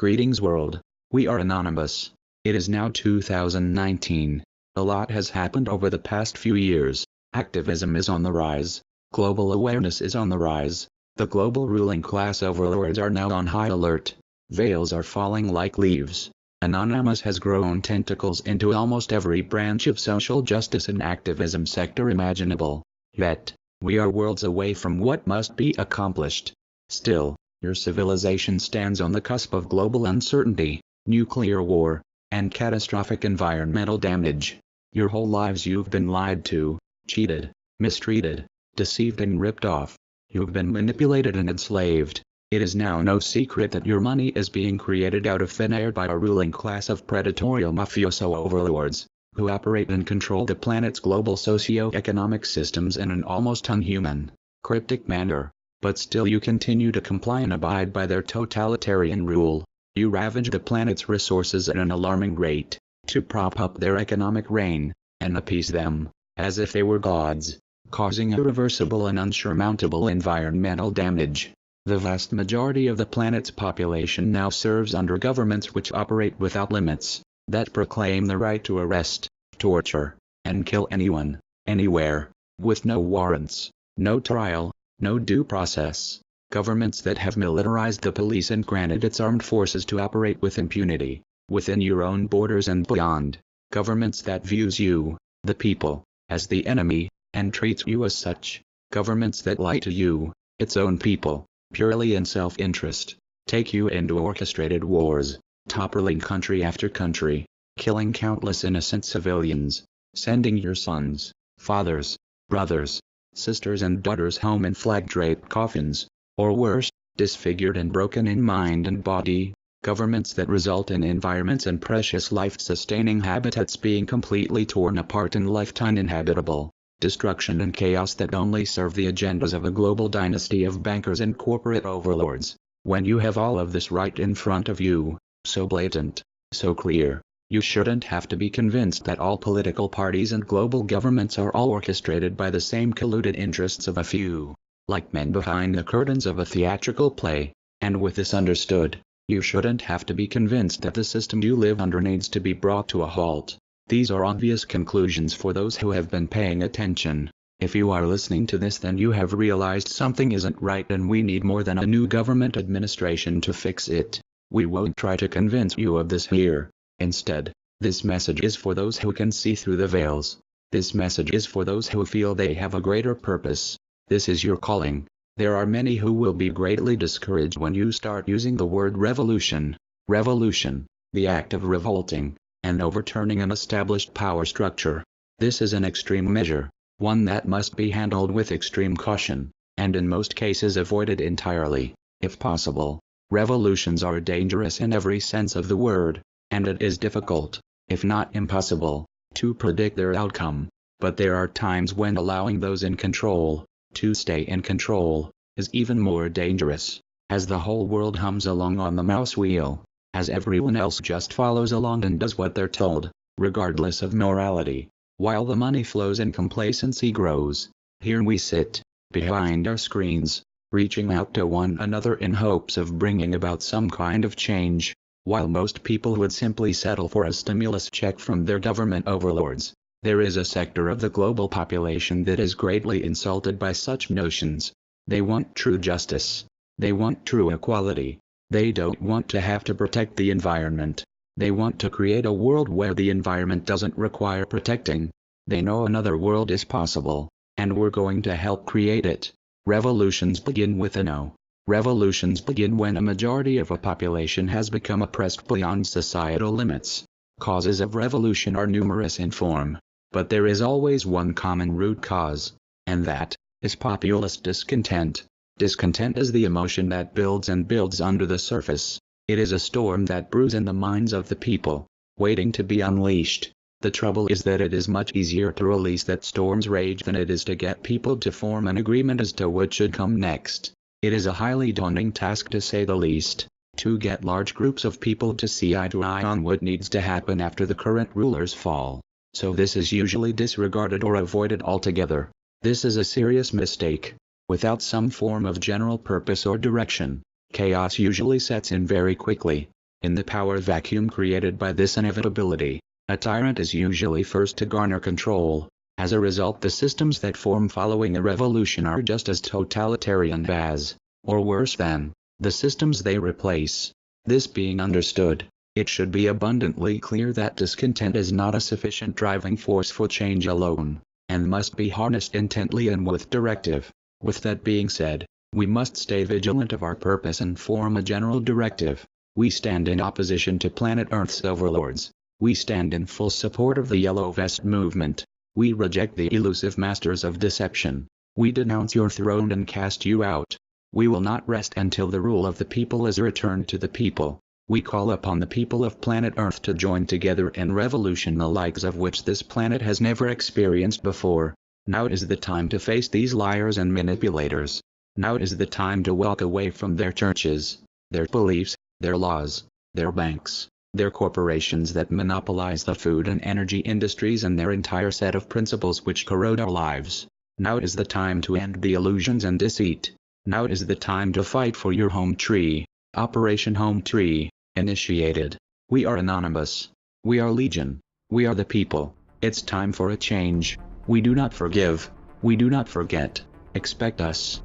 Greetings world. We are anonymous. It is now 2019. A lot has happened over the past few years. Activism is on the rise. Global awareness is on the rise. The global ruling class overlords are now on high alert. Veils are falling like leaves. Anonymous has grown tentacles into almost every branch of social justice and activism sector imaginable. Yet, we are worlds away from what must be accomplished. Still, your civilization stands on the cusp of global uncertainty, nuclear war, and catastrophic environmental damage. Your whole lives you've been lied to, cheated, mistreated, deceived and ripped off. You've been manipulated and enslaved. It is now no secret that your money is being created out of thin air by a ruling class of predatory mafioso overlords, who operate and control the planet's global socio-economic systems in an almost unhuman, cryptic manner. But still you continue to comply and abide by their totalitarian rule. You ravage the planet's resources at an alarming rate, to prop up their economic reign, and appease them, as if they were gods, causing irreversible and unsurmountable environmental damage. The vast majority of the planet's population now serves under governments which operate without limits, that proclaim the right to arrest, torture, and kill anyone, anywhere, with no warrants, no trial, no due process. Governments that have militarized the police and granted its armed forces to operate with impunity, within your own borders and beyond. Governments that views you, the people, as the enemy, and treats you as such. Governments that lie to you, its own people, purely in self-interest, take you into orchestrated wars, toppling country after country, killing countless innocent civilians, sending your sons, fathers, brothers, sisters and daughters home in flag-draped coffins, or worse, disfigured and broken in mind and body. Governments that result in environments and precious life-sustaining habitats being completely torn apart and left uninhabitable. Destruction and chaos that only serve the agendas of a global dynasty of bankers and corporate overlords. When you have all of this right in front of you, so blatant, so clear, you shouldn't have to be convinced that all political parties and global governments are all orchestrated by the same colluded interests of a few, like men behind the curtains of a theatrical play. And with this understood, you shouldn't have to be convinced that the system you live under needs to be brought to a halt. These are obvious conclusions for those who have been paying attention. If you are listening to this, then you have realized something isn't right and we need more than a new government administration to fix it. We won't try to convince you of this here. Instead, this message is for those who can see through the veils. This message is for those who feel they have a greater purpose. This is your calling. There are many who will be greatly discouraged when you start using the word revolution. Revolution, the act of revolting, and overturning an established power structure. This is an extreme measure, one that must be handled with extreme caution, and in most cases avoided entirely, if possible. Revolutions are dangerous in every sense of the word, and it is difficult, if not impossible, to predict their outcome. But there are times when allowing those in control to stay in control is even more dangerous, as the whole world hums along on the mouse wheel, as everyone else just follows along and does what they're told, regardless of morality, while the money flows and complacency grows. Here we sit, behind our screens, reaching out to one another in hopes of bringing about some kind of change, while most people would simply settle for a stimulus check from their government overlords. There is a sector of the global population that is greatly insulted by such notions. They want true justice. They want true equality. They don't want to have to protect the environment. They want to create a world where the environment doesn't require protecting. They know another world is possible, and we're going to help create it. Revolutions begin with a no. Revolutions begin when a majority of a population has become oppressed beyond societal limits. Causes of revolution are numerous in form, but there is always one common root cause, and that is populist discontent. Discontent is the emotion that builds and builds under the surface. It is a storm that brews in the minds of the people, waiting to be unleashed. The trouble is that it is much easier to release that storms rage than it is to get people to form an agreement as to what should come next. It is a highly daunting task to say the least, to get large groups of people to see eye to eye on what needs to happen after the current rulers fall. So this is usually disregarded or avoided altogether. This is a serious mistake. Without some form of general purpose or direction, chaos usually sets in very quickly. In the power vacuum created by this inevitability, a tyrant is usually first to garner control. As a result, the systems that form following a revolution are just as totalitarian as, or worse than, the systems they replace. This being understood, it should be abundantly clear that discontent is not a sufficient driving force for change alone, and must be harnessed intently and with directive. With that being said, we must stay vigilant of our purpose and form a general directive. We stand in opposition to planet Earth's overlords. We stand in full support of the Yellow Vest movement. We reject the elusive masters of deception. We denounce your throne and cast you out. We will not rest until the rule of the people is returned to the people. We call upon the people of planet Earth to join together in revolution the likes of which this planet has never experienced before. Now is the time to face these liars and manipulators. Now is the time to walk away from their churches, their beliefs, their laws, their banks, their corporations that monopolize the food and energy industries and their entire set of principles which corrode our lives. Now is the time to end the illusions and deceit. Now is the time to fight for your home tree. Operation Home Tree, initiated. We are anonymous. We are legion. We are the people. It's time for a change. We do not forgive. We do not forget. Expect us.